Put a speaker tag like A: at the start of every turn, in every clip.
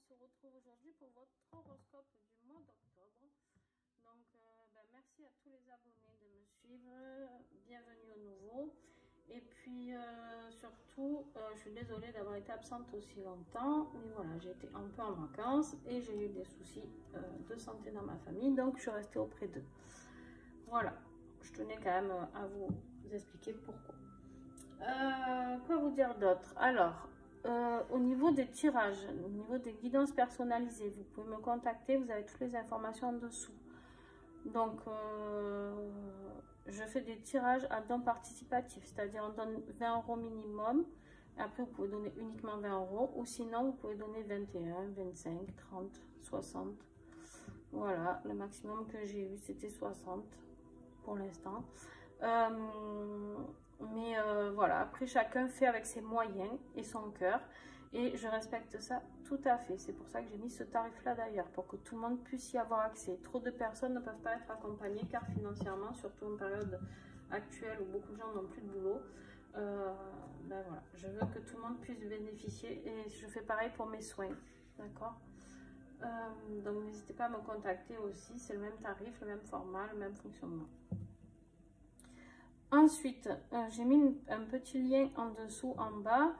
A: se retrouve aujourd'hui pour votre horoscope du mois d'octobre. Donc, merci à tous les abonnés de me suivre. Bienvenue aux nouveaux. Et puis, surtout, je suis désolée d'avoir été absente aussi longtemps. Mais voilà, j'ai été un peu en vacances et j'ai eu des soucis de santé dans ma famille. Donc, je suis restée auprès d'eux. Voilà, je tenais quand même à vous expliquer pourquoi. Quoi vous dire d'autre? Alors, au niveau des tirages, au niveau des guidances personnalisées, vous pouvez me contacter, vous avez toutes les informations en dessous. Donc, je fais des tirages à dons participatifs, c'est-à-dire on donne 20 € minimum. Après, vous pouvez donner uniquement 20 €, ou sinon, vous pouvez donner 21, 25, 30, 60. Voilà, le maximum que j'ai eu, c'était 60 pour l'instant. Voilà, après chacun fait avec ses moyens et son cœur, et je respecte ça tout à fait. C'est pour ça que j'ai mis ce tarif là d'ailleurs, pour que tout le monde puisse y avoir accès. Trop de personnes ne peuvent pas être accompagnées car financièrement, surtout en période actuelle où beaucoup de gens n'ont plus de boulot, voilà, je veux que tout le monde puisse bénéficier, et je fais pareil pour mes soins, d'accord. Donc n'hésitez pas à me contacter aussi, c'est le même tarif, le même format, le même fonctionnement. Ensuite, j'ai mis un petit lien en dessous, en bas,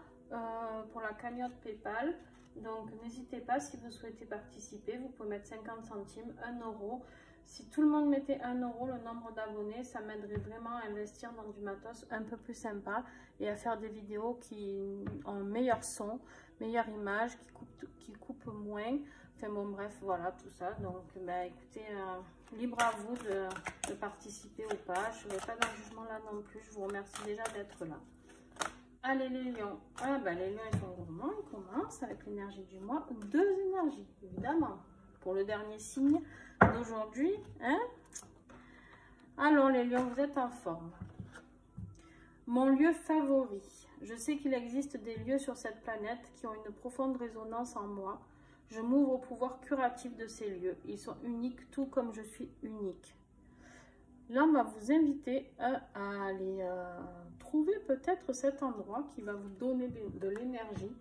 A: pour la cagnotte PayPal. Donc, n'hésitez pas, si vous souhaitez participer, vous pouvez mettre 50 centimes, 1 €. Si tout le monde mettait 1 €, le nombre d'abonnés, ça m'aiderait vraiment à investir dans du matos un peu plus sympa et à faire des vidéos qui ont meilleur son, meilleure image, qui coupent moins. Enfin bon, bref, voilà, tout ça. Donc, écoutez, libre à vous de participer ou pas. Je ne vais pas dans le jugement là non plus. Je vous remercie déjà d'être là. Allez, les lions. Ah, les lions, ils sont gourmands. Ils commencent avec l'énergie du mois. 2 énergies, évidemment. Pour le dernier signe d'aujourd'hui. Hein? Alors, les lions, vous êtes en forme. Mon lieu favori. Je sais qu'il existe des lieux sur cette planète qui ont une profonde résonance en moi. Je m'ouvre au pouvoir curatif de ces lieux. Ils sont uniques, tout comme je suis unique. Là, on va vous inviter à aller trouver peut-être cet endroit qui va vous donner de l'énergie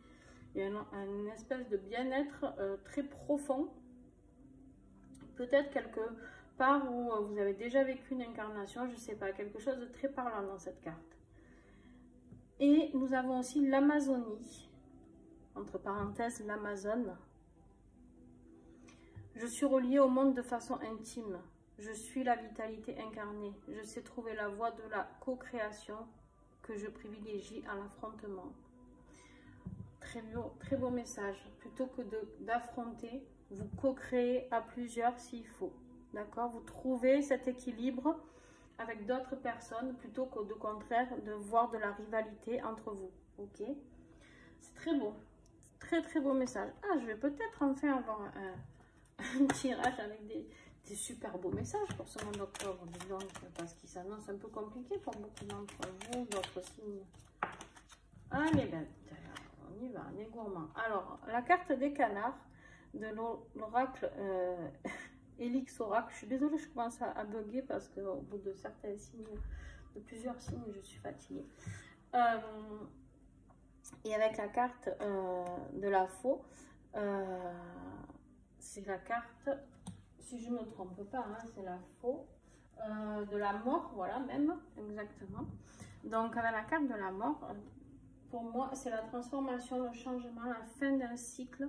A: et une espèce de bien-être très profond. Peut-être quelque part où vous avez déjà vécu une incarnation, je ne sais pas, quelque chose de très parlant dans cette carte. Et nous avons aussi l'Amazonie, entre parenthèses l'Amazone. Je suis reliée au monde de façon intime. Je suis la vitalité incarnée. Je sais trouver la voie de la co-création que je privilégie à l'affrontement. Très beau message. Plutôt que d'affronter, vous co-créez à plusieurs s'il faut. D'accord? Vous trouvez cet équilibre avec d'autres personnes plutôt que de contraire de voir de la rivalité entre vous. Ok? C'est très beau. Très beau message. Ah, je vais peut-être enfin avoir un tirage avec des super beaux messages pour ce mois d'octobre, parce qu'il s'annonce un peu compliqué pour beaucoup d'entre vous, d'autres signes. Allez, on y va, on est gourmand. Alors, la carte des canards de l'oracle Elix Oracle. Je suis désolée, je commence à bugger parce qu'au bout de certains signes, de plusieurs signes, je suis fatiguée. Et avec la carte de la faux, c'est la carte, si je ne me trompe pas, hein, c'est la faux de la mort, voilà, même, exactement. Donc, avec la carte de la mort, pour moi, c'est la transformation, le changement, la fin d'un cycle.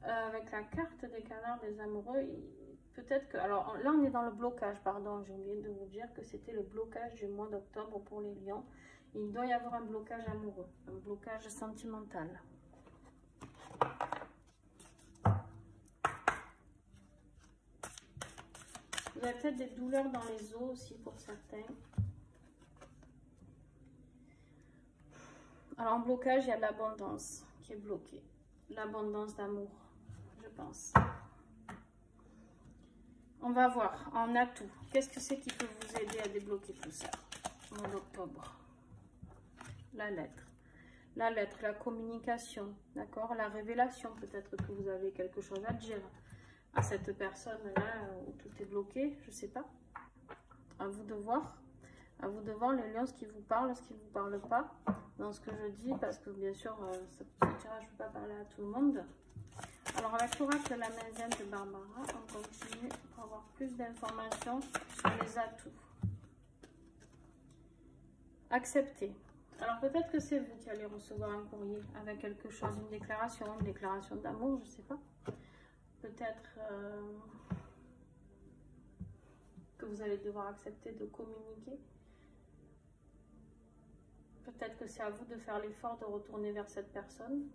A: Avec la carte des canards des amoureux, peut-être que... Alors, là, on est dans le blocage, pardon, j'ai oublié de vous dire que c'était le blocage du mois d'octobre pour les lions. Il doit y avoir un blocage amoureux, un blocage sentimental. Vous avez peut-être des douleurs dans les os aussi pour certains. Alors en blocage, il y a l'abondance qui est bloquée. L'abondance d'amour, je pense. On va voir en atout. Qu'est-ce que c'est qui peut vous aider à débloquer tout ça au mois d'octobre? La lettre. La lettre, la communication, d'accord? La révélation, peut-être que vous avez quelque chose à dire à cette personne-là où tout est bloqué, je ne sais pas. À vous de voir. À vous de voir les lions, ce qui vous parle, ce qui ne vous parle pas dans ce que je dis, parce que bien sûr, ce tirage, je ne peux pas parler à tout le monde. Alors avec l'oracle de la Méziane de Barbara, on continue pour avoir plus d'informations sur les atouts. Accepter. Alors peut-être que c'est vous qui allez recevoir un courrier avec quelque chose, une déclaration d'amour, je ne sais pas. Peut-être que vous allez devoir accepter de communiquer. Peut-être que c'est à vous de faire l'effort de retourner vers cette personne.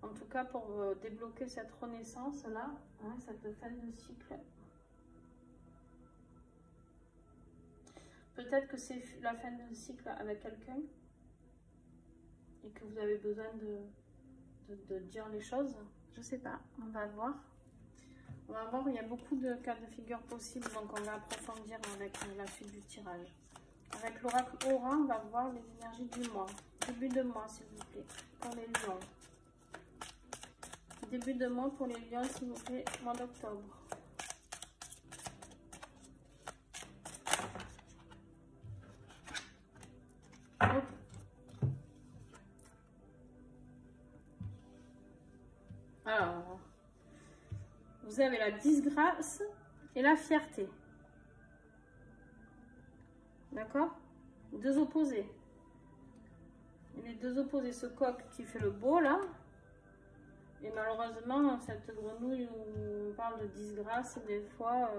A: En tout cas, pour débloquer cette renaissance-là, hein, cette fin de cycle. Peut-être que c'est la fin de cycle avec quelqu'un et que vous avez besoin de dire les choses. Je sais pas, on va voir. On va voir, il y a beaucoup de cas de figure possibles, donc on va approfondir avec la suite du tirage. Avec l'oracle Aura, on va voir les énergies du mois. Début de mois, s'il vous plaît, pour les lions. Début de mois pour les lions, s'il vous plaît, mois d'octobre. Alors, vous avez la disgrâce et la fierté. D'accord? Deux opposés. Et les deux opposés, ce coq qui fait le beau là. Et malheureusement, cette grenouille où on parle de disgrâce, des fois,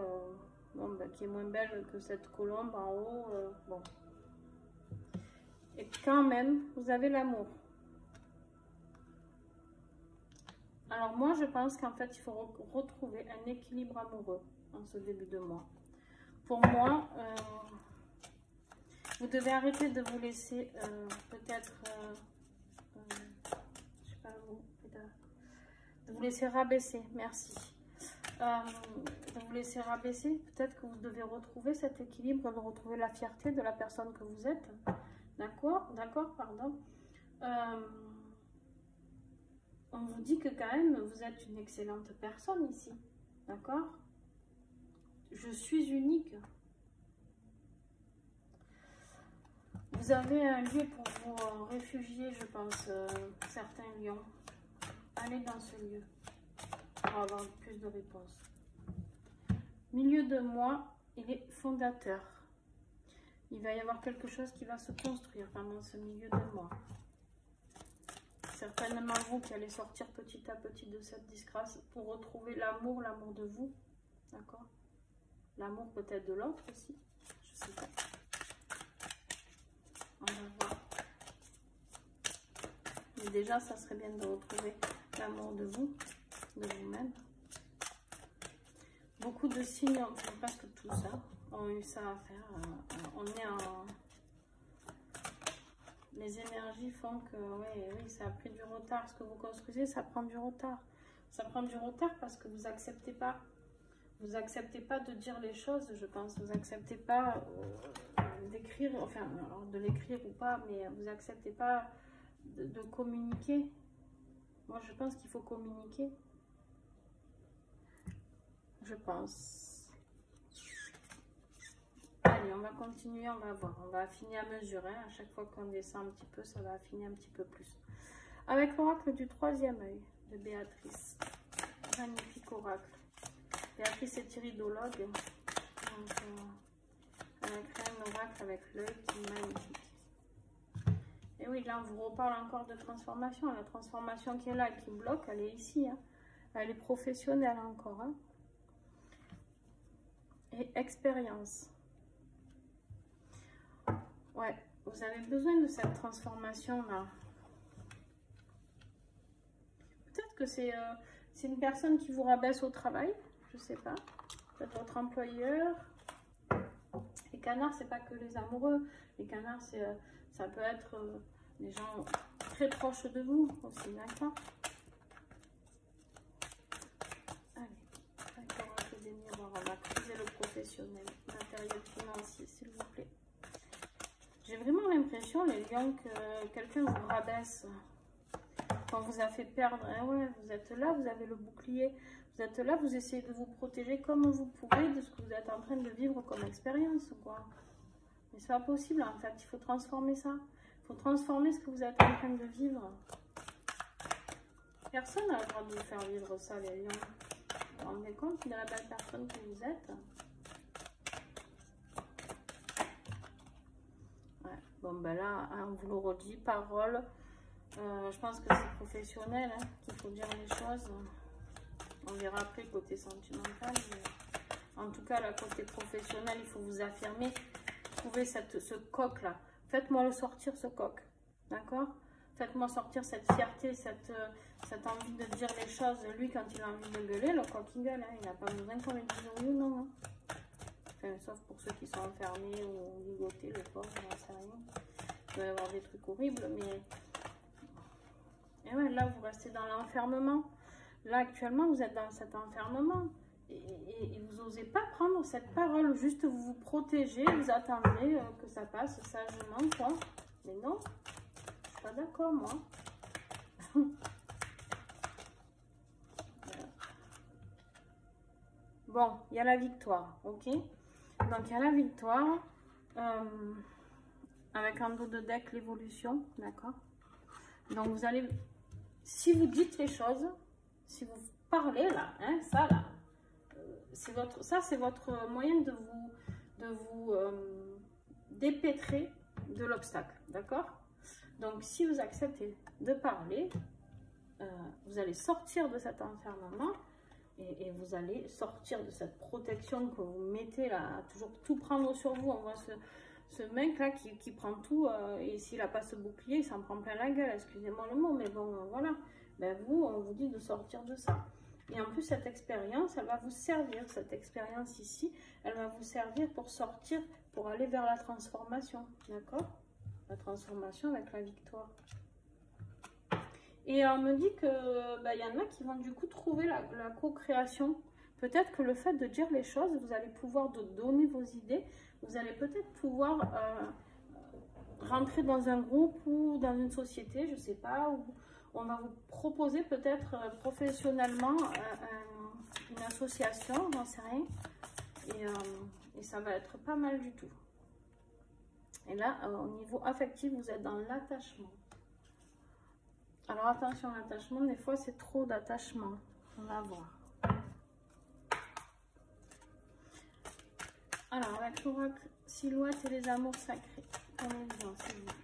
A: bon, bah, qui est moins belle que cette colombe en haut. Bon. Et quand même, vous avez l'amour. Alors moi, je pense qu'en fait, il faut retrouver un équilibre amoureux en ce début de mois. Pour moi, vous devez arrêter de vous laisser peut-être, je sais pas le mot, de vous laisser rabaisser, merci. De vous laisser rabaisser, peut-être que vous devez retrouver cet équilibre, de retrouver la fierté de la personne que vous êtes. D'accord, pardon. On vous dit que quand même, vous êtes une excellente personne ici. D'accord? Je suis unique. Vous avez un lieu pour vous réfugier, je pense, certains lions. Allez dans ce lieu pour avoir plus de réponses. Milieu de mois, il est fondateur. Il va y avoir quelque chose qui va se construire pendant ce milieu de mois. Certainement vous qui allez sortir petit à petit de cette disgrâce pour retrouver l'amour de vous. D'accord? L'amour peut-être de l'autre aussi. Je sais pas. On va voir. Mais déjà, ça serait bien de retrouver l'amour de vous, de vous-même. Beaucoup de signes, presque tous, hein, ont eu ça à faire. On est en... Les énergies font que, oui, ça a pris du retard. Ce que vous construisez, ça prend du retard. Ça prend du retard parce que vous n'acceptez pas. Vous n'acceptez pas de dire les choses, je pense. Vous n'acceptez pas d'écrire, enfin, alors de l'écrire ou pas, mais vous n'acceptez pas de communiquer. Moi, je pense qu'il faut communiquer. Je pense. Allez, on va continuer, on va voir. On va affiner à mesure. Hein. À chaque fois qu'on descend un petit peu, ça va affiner un petit peu plus. Avec l'oracle du troisième œil de Béatrice. Magnifique oracle. Béatrice est iridologue. Donc, elle a créé un oracle avec l'œil qui est magnifique. Et oui, là, on vous reparle encore de transformation. La transformation qui est là et qui bloque, elle est ici. Hein. Elle est professionnelle encore. Hein. Et expérience. Ouais, vous avez besoin de cette transformation-là. Peut-être que c'est une personne qui vous rabaisse au travail. Je sais pas. Peut-être votre employeur. Les canards, c'est pas que les amoureux. Les canards, ça peut être des gens très proches de vous aussi, d'accord? Allez, d'accord, on fait des miroirs. On va creuser le professionnel, matériel financier, s'il vous plaît. J'ai vraiment l'impression, les lions, que quelqu'un vous rabaisse. Quand vous a fait perdre, hein, ouais, vous êtes là, vous avez le bouclier. Vous êtes là, vous essayez de vous protéger comme vous pouvez de ce que vous êtes en train de vivre comme expérience, quoi. Mais c'est pas possible en fait, il faut transformer ça. Il faut transformer ce que vous êtes en train de vivre. Personne n'a le droit de vous faire vivre ça, les lions. Vous vous rendez compte de la belle personne que vous êtes? Ouais. Bon, ben là, on vous le redit, parole. Je pense que c'est professionnel, hein, qu'il faut dire les choses. On verra après côté sentimental. Mais en tout cas, le côté professionnel, il faut vous affirmer. Trouvez ce coq-là. Faites-moi le sortir, ce coq. D'accord? Faites-moi sortir cette fierté, cette envie de dire les choses. Lui, quand il a envie de gueuler, le coq, il gueule. Hein. Il n'a pas besoin qu'on lui dise oui ou non. Hein. Enfin, sauf pour ceux qui sont enfermés ou ligotés, le pauvre, j'en sais rien. Il peut y avoir des trucs horribles, mais... Et ouais, là, vous restez dans l'enfermement. Là, actuellement, vous êtes dans cet enfermement. Et vous n'osez pas prendre cette parole. Juste vous vous protégez, vous attendez que ça passe sagement, quoi. Mais non, je suis pas d'accord, moi. Bon, il y a la victoire, ok? Donc, il y a la victoire. Avec un dos de deck, l'évolution, d'accord? Donc, vous allez... Si vous dites les choses, si vous parlez, là, hein, ça, là, c'est votre moyen de vous dépêtrer de l'obstacle, d'accord? Donc, si vous acceptez de parler, vous allez sortir de cet enfermement et vous allez sortir de cette protection que vous mettez là, à toujours tout prendre sur vous. On voit ce mec-là qui prend tout et s'il n'a pas ce bouclier, il s'en prend plein la gueule, excusez-moi le mot, mais bon, voilà. Ben vous, on vous dit de sortir de ça. Et en plus, cette expérience, elle va vous servir, cette expérience ici, elle va vous servir pour sortir, pour aller vers la transformation, d'accord? La transformation avec la victoire. Et on me dit que ben, y en a qui vont du coup trouver la co-création. Peut-être que le fait de dire les choses, vous allez pouvoir donner vos idées, vous allez peut-être pouvoir rentrer dans un groupe ou dans une société, je ne sais pas, où on va vous proposer peut-être professionnellement une association, j'en sais rien, et ça va être pas mal du tout. Et là, au niveau affectif, vous êtes dans l'attachement. Alors attention, l'attachement, des fois c'est trop d'attachement, on va voir. Alors, avec l'oracle Silhouette et les amours sacrés, prenez bien, s'il vous plaît.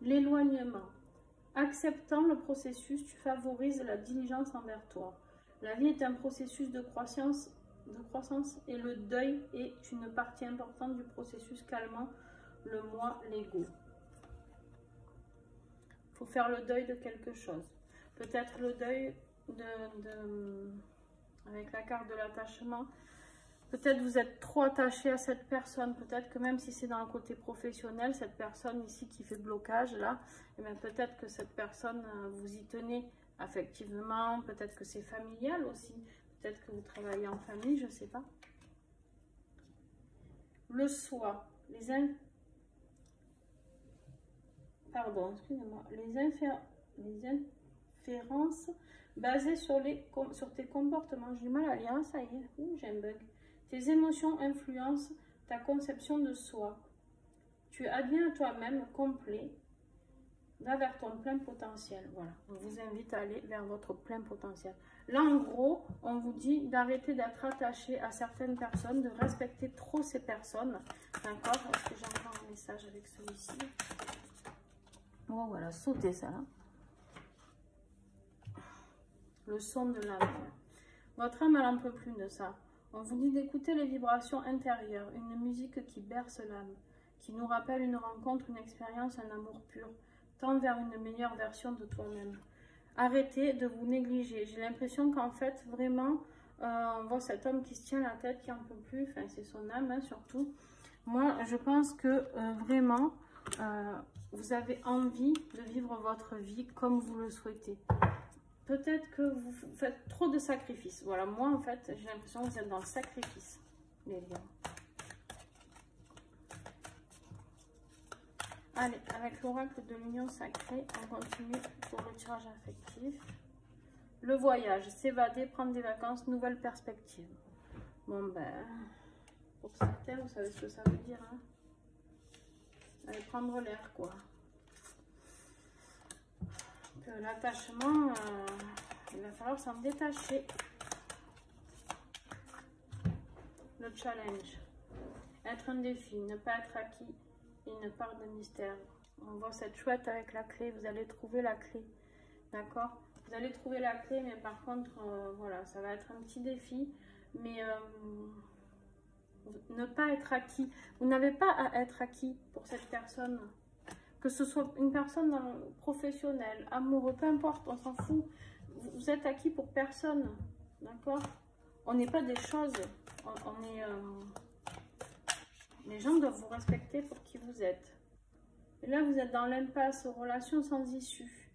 A: L'éloignement. Acceptant le processus, tu favorises la diligence envers toi. La vie est un processus de croissance et le deuil est une partie importante du processus calmant le moi, l'ego. Il faut faire le deuil de quelque chose. Peut-être le deuil avec la carte de l'attachement. Peut-être vous êtes trop attaché à cette personne. Peut-être que même si c'est dans le côté professionnel, cette personne ici qui fait blocage là, et bien peut-être que cette personne, vous y tenez affectivement. Peut-être que c'est familial aussi. Peut-être que vous travaillez en famille, je ne sais pas. Le soi. Les inférences basées sur tes comportements. J'ai du mal à lire, ça y est, j'ai un bug. Tes émotions influencent ta conception de soi. Tu adviens à toi-même complet. Va vers ton plein potentiel. Voilà, on vous invite à aller vers votre plein potentiel. Là, en gros, on vous dit d'arrêter d'être attaché à certaines personnes, de respecter trop ces personnes. D'accord? Est-ce que j'ai encore un message avec celui-ci? Oh, voilà, sautez ça. Le son de l'âme. Votre âme, elle n'en peut plus de ça. On vous dit d'écouter les vibrations intérieures, une musique qui berce l'âme, qui nous rappelle une rencontre, une expérience, un amour pur. Tends vers une meilleure version de toi-même. Arrêtez de vous négliger. J'ai l'impression qu'en fait, vraiment, on voit cet homme qui se tient la tête, qui n'en peut plus. Enfin, c'est son âme, hein, surtout. Moi, je pense que vraiment, vous avez envie de vivre votre vie comme vous le souhaitez. Peut-être que vous faites trop de sacrifices. Voilà, moi, en fait, j'ai l'impression que vous êtes dans le sacrifice, les lions. Allez, avec l'oracle de l'union sacrée, on continue pour décharge affective. Le voyage, s'évader, prendre des vacances, nouvelle perspective. Bon ben, pour certains, vous savez ce que ça veut dire, hein? Aller prendre l'air, quoi. L'attachement, il va falloir s'en détacher. Le challenge, être un défi, ne pas être acquis, une part de mystère. On voit cette chouette avec la clé, vous allez trouver la clé, d'accord? Vous allez trouver la clé, mais par contre, voilà, ça va être un petit défi, mais ne pas être acquis. Vous n'avez pas à être acquis pour cette personne, que ce soit une personne professionnelle, amoureux, peu importe, on s'en fout. Vous êtes acquis pour personne, d'accord? On n'est pas des choses, on est... les gens doivent vous respecter pour qui vous êtes. Et là, vous êtes dans l'impasse, relation sans issue.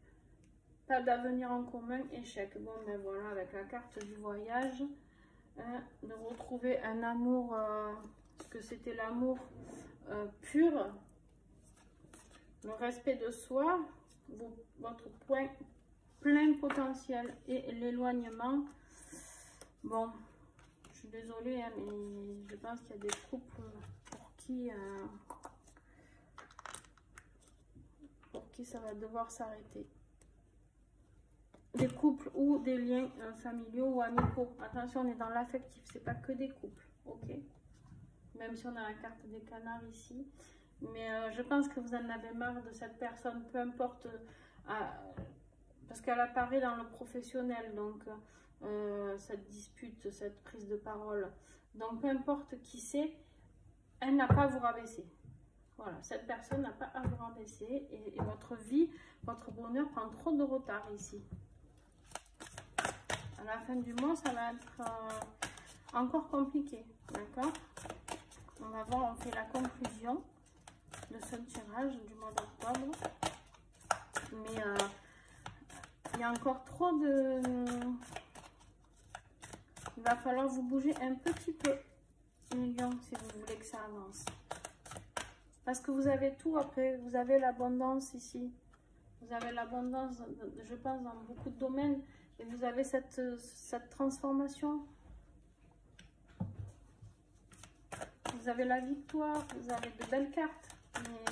A: Pas d'avenir en commun, échec. Bon, ben voilà, avec la carte du voyage, hein, de retrouver un amour, que c'était l'amour pur, le respect de soi, votre point plein potentiel et l'éloignement. Bon, je suis désolée, hein, mais je pense qu'il y a des couples pour qui ça va devoir s'arrêter. Des couples ou des liens familiaux ou amicaux. Attention, on est dans l'affectif, c'est pas que des couples, ok? Même si on a la carte des canards ici. Mais je pense que vous en avez marre de cette personne, peu importe, parce qu'elle apparaît dans le professionnel, donc cette dispute, cette prise de parole. Donc peu importe qui c'est, elle n'a pas à vous rabaisser. Voilà, cette personne n'a pas à vous rabaisser et votre vie, votre bonheur prend trop de retard ici. À la fin du mois, ça va être encore compliqué, d'accord? On va voir, on fait la conclusion de ce tirage du mois d'octobre. Mais il y a encore trop de... Il va falloir vous bouger un petit peu, les lions, si vous voulez que ça avance. Parce que vous avez tout après, vous avez l'abondance ici. Vous avez l'abondance, je pense, dans beaucoup de domaines. Et vous avez cette transformation. Vous avez la victoire, vous avez de belles cartes. Mais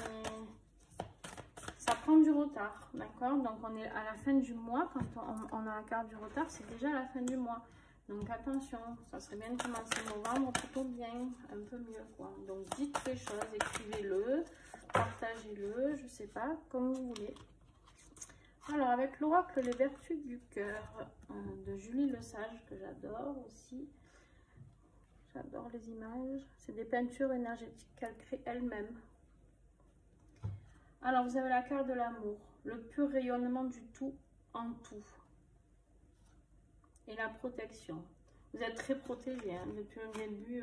A: ça prend du retard, d'accord? Donc on est à la fin du mois. Quand on a la carte du retard, c'est déjà la fin du mois. Donc attention, ça serait bien de commencer novembre plutôt bien, un peu mieux, quoi. Donc dites les choses, écrivez-le, partagez-le, je sais pas, comme vous voulez. Alors avec l'oracle Les Vertus du Cœur de Julie Lesage, que j'adore aussi. J'adore les images. C'est des peintures énergétiques qu'elle crée elle-même. Alors vous avez la carte de l'amour, le pur rayonnement du tout en tout. Et la protection. Vous êtes très protégé, hein, depuis le début,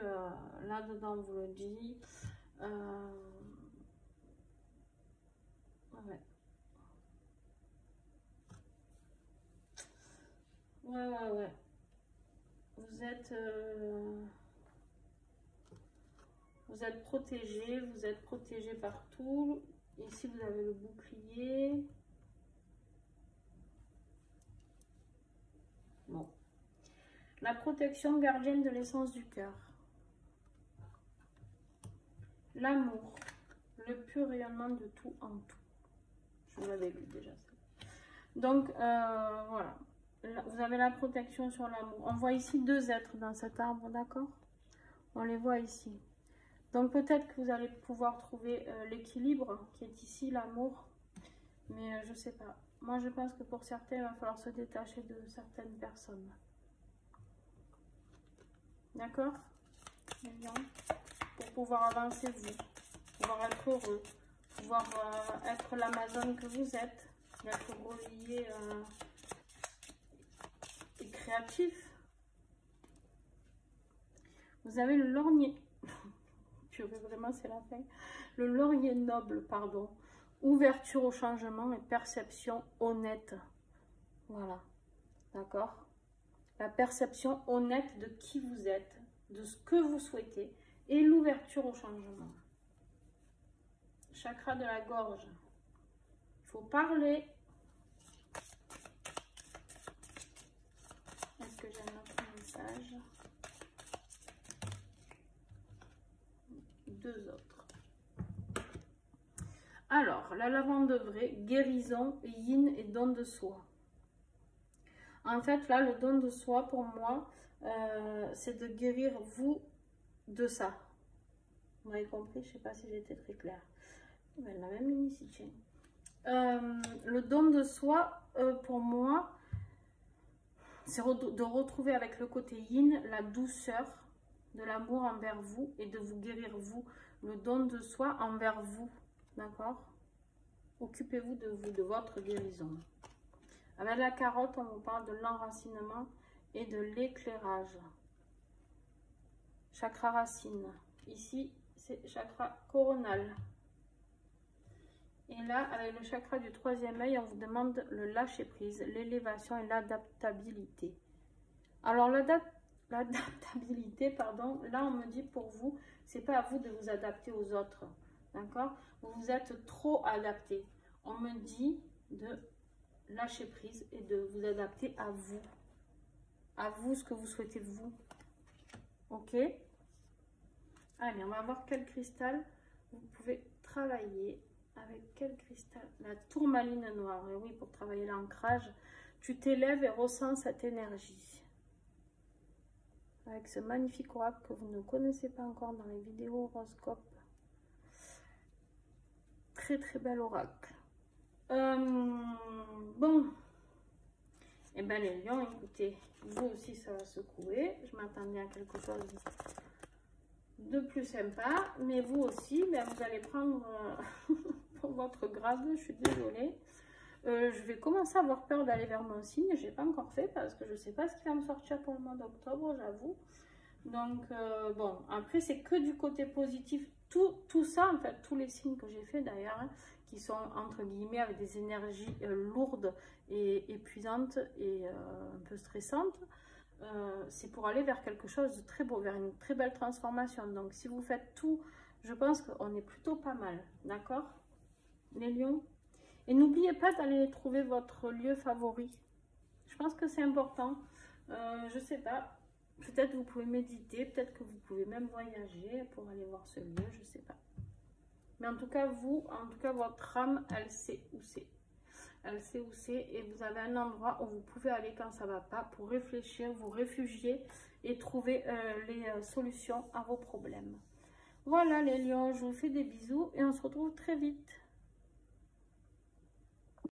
A: là-dedans, vous le dit. Ouais. Ouais. Vous êtes protégé partout. Ici, vous avez le bouclier. Bon. La protection gardienne de l'essence du cœur. L'amour. Le pur rayonnement de tout en tout. Je l'avais lu déjà ça. Donc, voilà. Là, vous avez la protection sur l'amour. On voit ici deux êtres dans cet arbre, d'accord? On les voit ici. Donc, peut-être que vous allez pouvoir trouver l'équilibre qui est ici, l'amour. Mais je ne sais pas. Moi, je pense que pour certains, il va falloir se détacher de certaines personnes. D'accord? Pour pouvoir avancer, vous. Pouvoir être heureux. Pouvoir être l'Amazone que vous êtes. D'être relié et créatif. Vous avez le lorgnier. Purée, vraiment, c'est la fin. Le laurier noble, pardon. Ouverture au changement et perception honnête. Voilà. D'accord? La perception honnête de qui vous êtes, de ce que vous souhaitez et l'ouverture au changement. Chakra de la gorge. Il faut parler. Alors, la lavande vraie, guérison, yin et don de soi. En fait, là, le don de soi, pour moi, c'est de guérir vous de ça. Vous m'avez compris? Je ne sais pas si j'étais très claire. Elle l'a même mis ici, tiens. Le don de soi, pour moi, c'est de retrouver avec le côté yin la douceur de l'amour envers vous et de vous guérir vous. Le don de soi envers vous. D'accord? Occupez-vous de vous, de votre guérison. Avec la carotte, on vous parle de l'enracinement et de l'éclairage. Chakra racine. Ici, c'est chakra coronal. Et là, avec le chakra du troisième œil, on vous demande le lâcher-prise, l'élévation et l'adaptabilité. Alors, l'adaptabilité, pardon, là, on me dit pour vous, c'est pas à vous de vous adapter aux autres. D'accord? Vous vous êtes trop adapté. On me dit de lâcher prise et de vous adapter à vous. À vous, ce que vous souhaitez vous. Ok? Allez, on va voir quel cristal vous pouvez travailler. Avec quel cristal? La tourmaline noire. Et oui, pour travailler l'ancrage, tu t'élèves et ressens cette énergie. Avec ce magnifique oracle que vous ne connaissez pas encore dans les vidéos horoscopes. Très très bel oracle. Bon. Et bien les lions, écoutez, vous aussi ça va secouer. Je m'attendais à quelque chose de plus sympa. Mais vous aussi, ben, vous allez prendre pour votre grade. Je suis désolée. Je vais commencer à avoir peur d'aller vers mon signe. Je n'ai pas encore fait parce que je ne sais pas ce qui va me sortir pour le mois d'octobre, j'avoue. Donc, bon, après, c'est que du côté positif. Tout ça, en fait, tous les signes que j'ai fait d'ailleurs, hein, qui sont entre guillemets avec des énergies lourdes et épuisantes et un peu stressantes, c'est pour aller vers quelque chose de très beau, vers une très belle transformation. Donc, si vous faites tout, je pense qu'on est plutôt pas mal, d'accord, les lions? Et n'oubliez pas d'aller trouver votre lieu favori. Je pense que c'est important. Je sais pas. Peut-être vous pouvez méditer. Peut-être que vous pouvez même voyager pour aller voir ce lieu. Je sais pas. Mais en tout cas, votre âme, elle sait où c'est. Elle sait où c'est. Et vous avez un endroit où vous pouvez aller quand ça va pas pour réfléchir, vous réfugier et trouver les solutions à vos problèmes. Voilà les lions. Je vous fais des bisous et on se retrouve très vite.